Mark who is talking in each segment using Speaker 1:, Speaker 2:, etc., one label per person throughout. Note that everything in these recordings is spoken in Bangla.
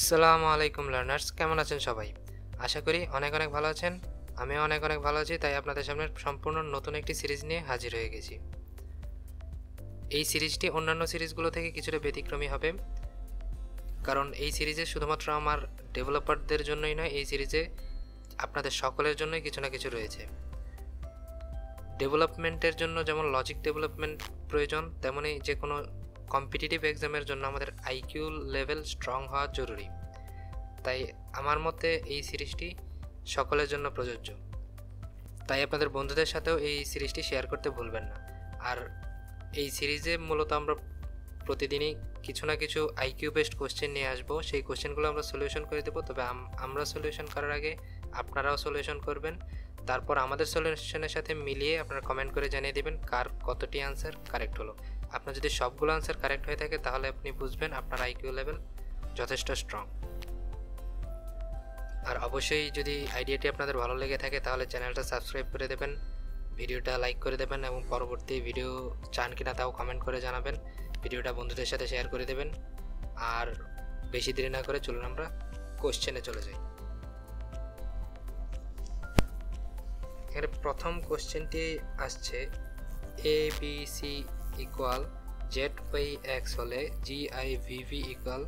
Speaker 1: আসসালামু আলাইকুম লার্নার্স, কেমন আছেন সবাই? আশা করি অনেক অনেক ভালো আছেন। আমিও অনেক অনেক ভালো আছি, তাই আপনাদের সামনে সম্পূর্ণ নতুন একটি সিরিজ নিয়ে হাজির হয়ে গেছি। এই সিরিজটি অন্যান্য সিরিজগুলো থেকে কিছুটা ব্যতিক্রমী হবে, কারণ এই সিরিজে শুধুমাত্র আমার ডেভেলপারদের জন্যই নয়, এই সিরিজে আপনাদের সকলের জন্যই কিছু না কিছু রয়েছে। ডেভেলপমেন্টের জন্য যেমন লজিক ডেভেলপমেন্ট প্রয়োজন, তেমনই যে কোনো কম্পিটিটিভ এক্সামের জন্য আমাদের আইকিউ লেভেল স্ট্রং হওয়া জরুরি। তাই আমার মতে এই সিরিজটি সকলের জন্য প্রযোজ্য। তাই আপনাদের বন্ধুদের সাথেও এই সিরিজটি শেয়ার করতে ভুলবেন না। আর এই সিরিজে মূলত আমরা প্রতিদিনই কিছু না কিছু আইকিউ বেসড কোশ্চেন নিয়ে আসবো। সেই কোশ্চেনগুলো আমরা সলিউশন করে দেবো, তবে আমরা সলিউশন করার আগে আপনারাও সলিউশন করবেন। তারপর আমাদের সলিউশনের সাথে মিলিয়ে আপনারা কমেন্ট করে জানিয়ে দেবেন কার কতটি আনসার কারেক্ট হলো। আপনার যদি সবগুলো আনসার কারেক্ট হয়ে থাকে তাহলে আপনি বুঝবেন আপনার আইকিউ লেভেল যথেষ্ট স্ট্রং। আর অবশ্যই যদি আইডিয়াটি আপনাদের ভালো লেগে থাকে তাহলে চ্যানেলটা সাবস্ক্রাইব করে দেবেন, ভিডিওটা লাইক করে দেবেন এবং পরবর্তী ভিডিও চান কিনা তাও কমেন্ট করে জানাবেন। ভিডিওটা বন্ধুদের সাথে শেয়ার করে দেবেন। আর বেশি দেরি না করে চলুন আমরা কোশ্চেনে চলে যাই। এখানে প্রথম কোশ্চেনটি আসছে, A B C equal Z by X হলে G I V V equal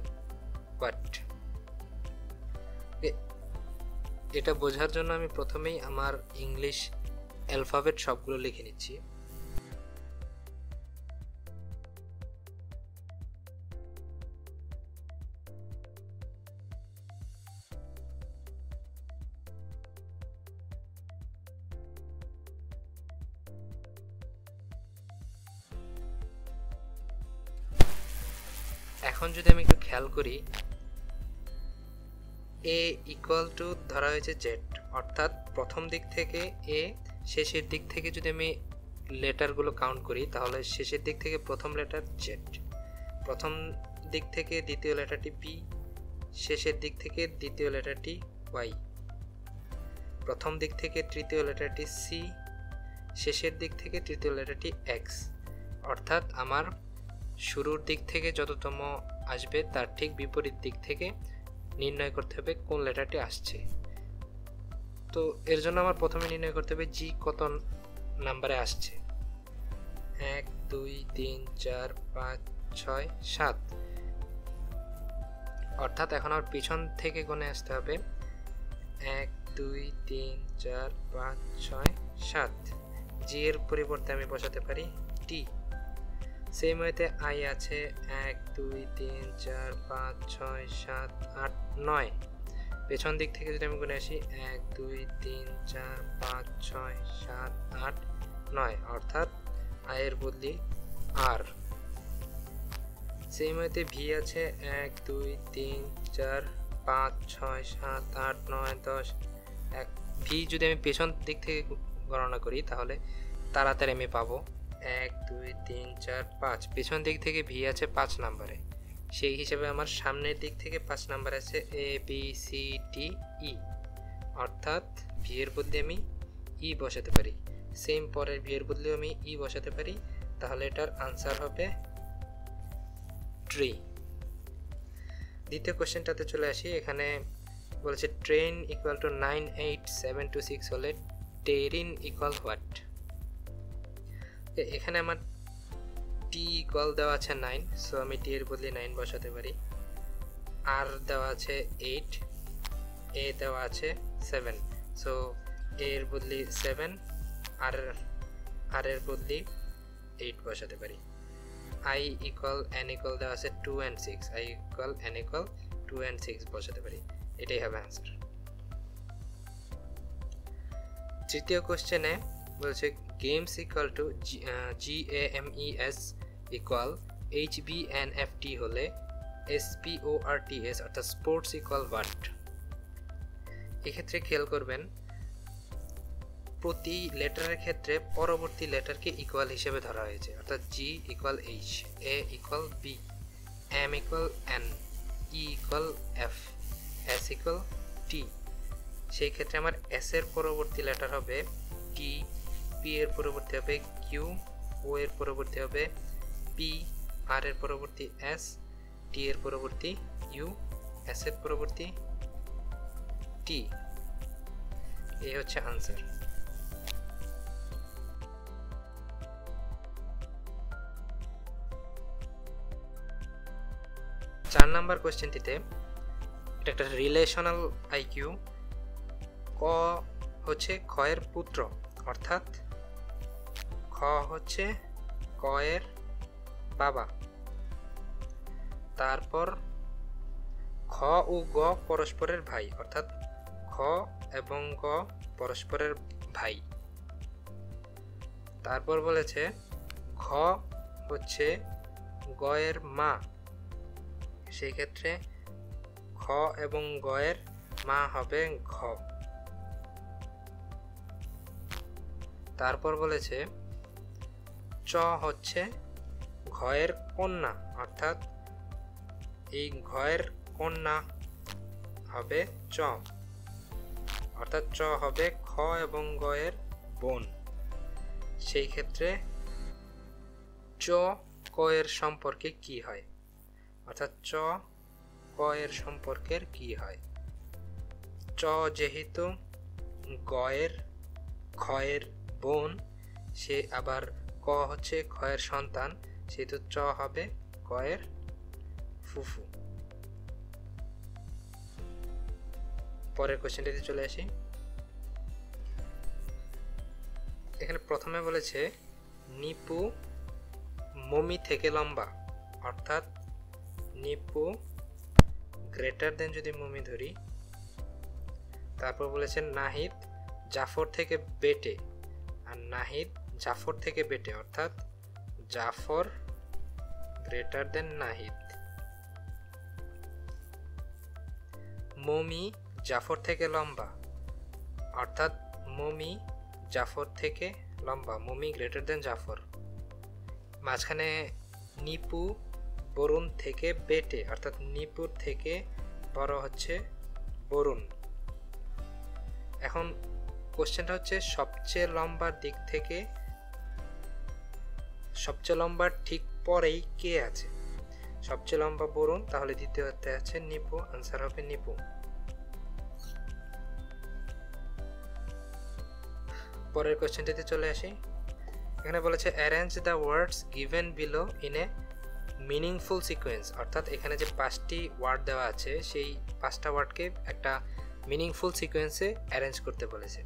Speaker 1: what? এটা বোঝার জন্য আমি প্রথমেই আমার ইংলিশ অ্যালফাবেট সবগুলো লিখে নিচ্ছি। এখন যদি আমি একটু খেয়াল করি, এ ইকুয়াল টু ধরা হয়েছে জেড, অর্থাৎ প্রথম দিক থেকে এ, শেষের দিক থেকে যদি আমি লেটারগুলো কাউন্ট করি তাহলে শেষের দিক থেকে প্রথম লেটার জেড, প্রথম দিক থেকে দ্বিতীয় লেটারটি বি, শেষের দিক থেকে দ্বিতীয় লেটারটি ওয়াই, প্রথম দিক থেকে তৃতীয় লেটারটি সি, শেষের দিক থেকে তৃতীয় লেটারটি এক্স। অর্থাৎ আমার শুরুর দিক থেকে যততম আসবে তার ঠিক বিপরীত দিক থেকে নির্ণয় করতে হবে কোন লেটারটি আসছে। তো এর জন্য আমার প্রথমে নির্ণয় করতে হবে জি কত নাম্বারে আসছে। 1 2 3 4 5 6 7, অর্থাৎ এখন আমার পিছন থেকে গুণে আসতে হবে 1 2 3 4 5 6 7। জি এর পরিবর্তে আমি বসাতে পারি টি। সেম ওয়েতে আই আছে 1 2 3 4 5 6 7 8 9। পেছন দিক থেকে যদি আমি গুনে আসি 1 2 3 4 5 6 7 8 9, অর্থাৎ আয়ের বদলি আর। সেম ওয়েতে ভি আছে 1 2 3 4 5 6 7 8 9 10। ভি যদি আমি পেছন দিক থেকে গণনা করি তাহলে তাড়াতাড়ি আমি পাবো 1 2 3 4 5। পেছন দিক থেকে ভি আছে 5 নম্বরে, সেই হিসেবে আমার সামনের দিক থেকে 5 নাম্বার আছে এ বি সি ডি ই, অর্থাৎ ভি এর বদলে আমি ই বসাতে পারি। সেম পরের ভি এর বদলে আমি ই বসাতে পারি, তাহলে এটার আনসার হবে ট্রি। দ্বিতীয় কোশ্চেনটাতে চলে আসি। এখানে বলেছে ট্রেন ইকুয়াল টু 98726 হলে টেরিন ইকুয়াল হোয়াট? এখানে আমার টি ইকুয়াল দেওয়া আছে 9, সো আমি টি এর বদলে 9 বসাতে পারি। আর দেওয়া আছে 8, এ দেওয়া আছে 7, সো এর বদলে 7, আর এর বদলে 8 বসাতে পারি। আই ইকুয়াল এন ইকুয়াল দেওয়া আছে 2 and 6, I equal N equal 2 and 6 বসাতে পারি। এটাই হবে অ্যান্সার। তৃতীয় কোশ্চেনে বলছে games equal to GAMES equal HBNFT হলে SPORTS অর্থাৎ স্পোর্টস ইকুয়াল হোয়াট? এক্ষেত্রে খেয়াল করবেন প্রতি লেটারের ক্ষেত্রে পরবর্তী লেটারকে ইকুয়াল হিসেবে ধরা হয়েছে, অর্থাৎ G equal H, A equal B, M equal N, E equal F, S equal T. সেই ক্ষেত্রে আমার এস এর পরবর্তী লেটার হবে টি, পি এর পরবর্তী হবে কিউ, ও এর পরবর্তী হবে পি, আর এর পরবর্তী এস, টি এর পরবর্তী ইউ, এস এর পরবর্তী টি, এই হচ্ছে আনসার। চার নাম্বার কোশ্চেনটিতে এটা একটা রিলেশনাল আইকিউ। ক হচ্ছে খ এর পুত্র, অর্থাৎ খ হচ্ছে ক এর বাবা। তারপর খ ও গ পরস্পরের ভাই, অর্থাৎ খ এবং গ পরস্পরের ভাই। তারপর বলেছে ঘ হচ্ছে গ এর মা, সেই ক্ষেত্রে খ এবং গ এর মা হবে ঘ। তারপর বলেছে চ হচ্ছে ঘ এর কন্যা, অর্থাৎ এই ঘ এর কন্যা হবে চ, অর্থাৎ চ হবে খ এবং গ এর বোন, সেই ক্ষেত্রে চ ক এর সম্পর্কে কি হয়, অর্থাৎ চ ক এর সম্পর্কের কি হয়। চ যেহেতু গ এর খ এর বোন, সে আবার ক হচ্ছে খ এর সন্তান, সেহেতু চ হবে ক এর ফুফু। পরের কোশ্চেনটিতে চলে আসি। এখানে প্রথমে বলেছে নিপু মমি থেকে লম্বা, অর্থাৎ নিপু গ্রেটার দেন যদি মমি ধরি। তারপর বলেছেন নাহিদ জাফর থেকে বেটে, আর নাহিদ জাফর থেকে বেটে, অর্থাৎ জাফর গ্রেটার দেন নাহিদ। মমি জাফর থেকে লম্বা, অর্থাৎ মমি জাফর থেকে লম্বা, মমি গ্রেটার দেন জাফর। মাঝখানে নিপু বরুণ থেকে বেটে, অর্থাৎ নিপুর থেকে বড় হচ্ছে বরুণ। এখন কোশ্চেনটা হচ্ছে সবচেয়ে লম্বার দিক থেকে সবচেয়ে লম্বার ঠিক পরেই কে আছে? সবচেয়ে লম্বা বরুণ, তাহলে দ্বিতীয়তে আছে নিপু, আনসার হবে নিপু। পরের কোশ্চেনটিতে চলে আসি। এখানে বলেছে arrange the words given below in a meaningful sequence, অর্থাৎ এখানে যে 5টি ওয়ার্ড দেওয়া আছে সেই 5টা ওয়ার্ডকে একটা মিনিংফুল সিকোয়েন্সে অ্যারেঞ্জ করতে বলেছে।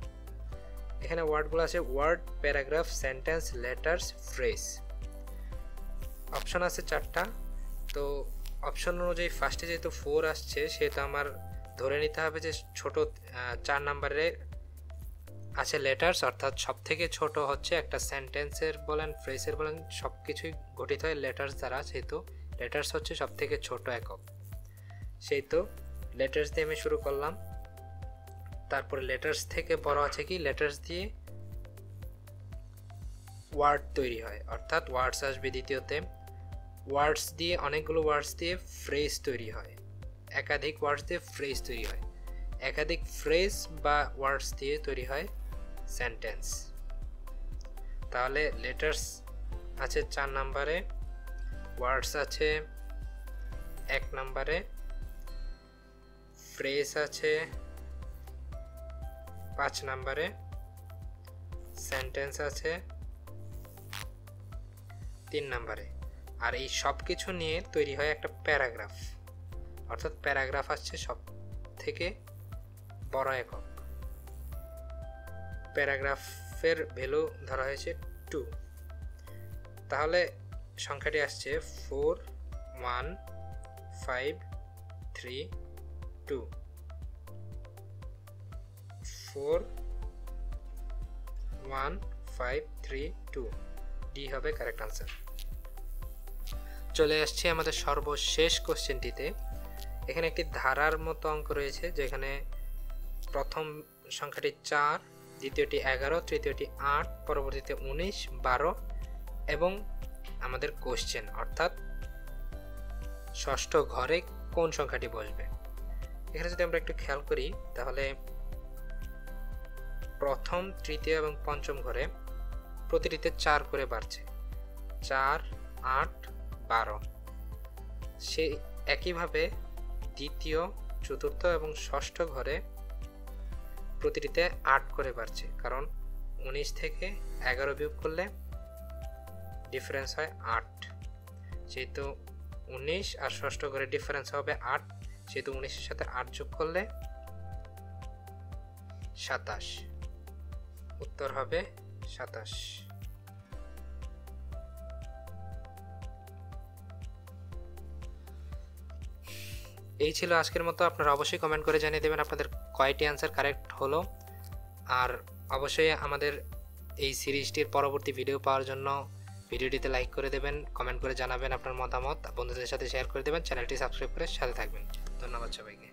Speaker 1: এখানে ওয়ার্ডগুলো আছে word, paragraph, sentence, letters, phrase. Option আছে 4টা, তো অপশন অনুযায়ী ফার্স্টে যেহেতু 4 আসছে, সেটা আমার ধরে নিতে হবে যে ছোট 4 নম্বরে আছে লেটার্স, অর্থাৎ সব থেকে ছোট হচ্ছে একটা সেন্টেন্সের বলেন, ফ্রেজের বলেন, সব কিছুই গঠিত হয় লেটার্স দ্বারা, সেহেতু লেটার্স হচ্ছে সব থেকে ছোট একক। সেই তো লেটার্স দিয়ে আমি শুরু করলাম। তারপরে লেটার্স থেকে বড় আছে কি, লেটার্স দিয়ে ওয়ার্ড তৈরি হয়, অর্থাৎ ওয়ার্ডস আসবে দ্বিতীয়তে। ওয়ার্ডস দিয়ে অনেকগুলো ওয়ার্ডস দিয়ে ফ্রেজ তৈরি হয়, একাধিক ওয়ার্ডস দিয়ে ফ্রেজ তৈরি হয়, একাধিক ফ্রেজ বা ওয়ার্ডস দিয়ে তৈরি হয় সেন্টেন্স। তাহলে লেটার্স আছে 4 নম্বরে, ওয়ার্ডস আছে 1 নম্বরে, ফ্রেজ আছে 5 নম্বরে, সেন্টেন্স আছে 3 নম্বরে। আর এই সব কিছু নিয়ে তৈরি হয় একটা প্যারাগ্রাফ, অর্থাৎ প্যারাগ্রাফ আসছে সব থেকে বড় একক। প্যারাগ্রাফের ভ্যালু ধরা হয়েছে 2। তাহলে সংখ্যাটি আসছে 4 1 5 3 2। 4 1 5 3 2, ডি হবে কারেক্ট আনসার। চলে আসছি আমাদের সর্বশেষ কোশ্চেনটিতে। এখানে একটি ধারার মতো অঙ্ক রয়েছে, যেখানে প্রথম সংখ্যাটি 4, দ্বিতীয়টি 11, তৃতীয়টি 8, পরবর্তীতে 19, 12 এবং আমাদের কোশ্চেন, অর্থাৎ ষষ্ঠ ঘরে কোন সংখ্যাটি বসবে। এখানে যদি আমরা একটু খেয়াল করি, তাহলে প্রথম, তৃতীয় এবং পঞ্চম ঘরে প্রতিটিতে 4 করে বাড়ছে, 4 8 12। সেই একইভাবে দ্বিতীয়, চতুর্থ এবং ষষ্ঠ ঘরে প্রতিটিতে 8 করে বাড়ছে, কারণ 19 থেকে 11 বিয়োগ করলে ডিফারেন্স হয় 8। যেহেতু 19 আর ষষ্ঠ ঘরে ডিফারেন্স হবে 8, সেহেতু 19-এর সাথে 8 যোগ করলে 27। উত্তর হবে 27। এই ছিল আজকের মতো। আপনারা অবশ্যই কমেন্ট করে জানিয়ে দেবেন আপনাদের কয়টি অ্যান্সার কারেক্ট হলো। আর অবশ্যই আমাদের এই সিরিজটির পরবর্তী ভিডিও পাওয়ার জন্য ভিডিওটিতে লাইক করে দেবেন, কমেন্ট করে জানাবেন আপনার মতামত, বন্ধুদের সাথে শেয়ার করে দেবেন, চ্যানেলটি সাবস্ক্রাইব করে সাথে থাকবেন। ধন্যবাদ সবাইকে।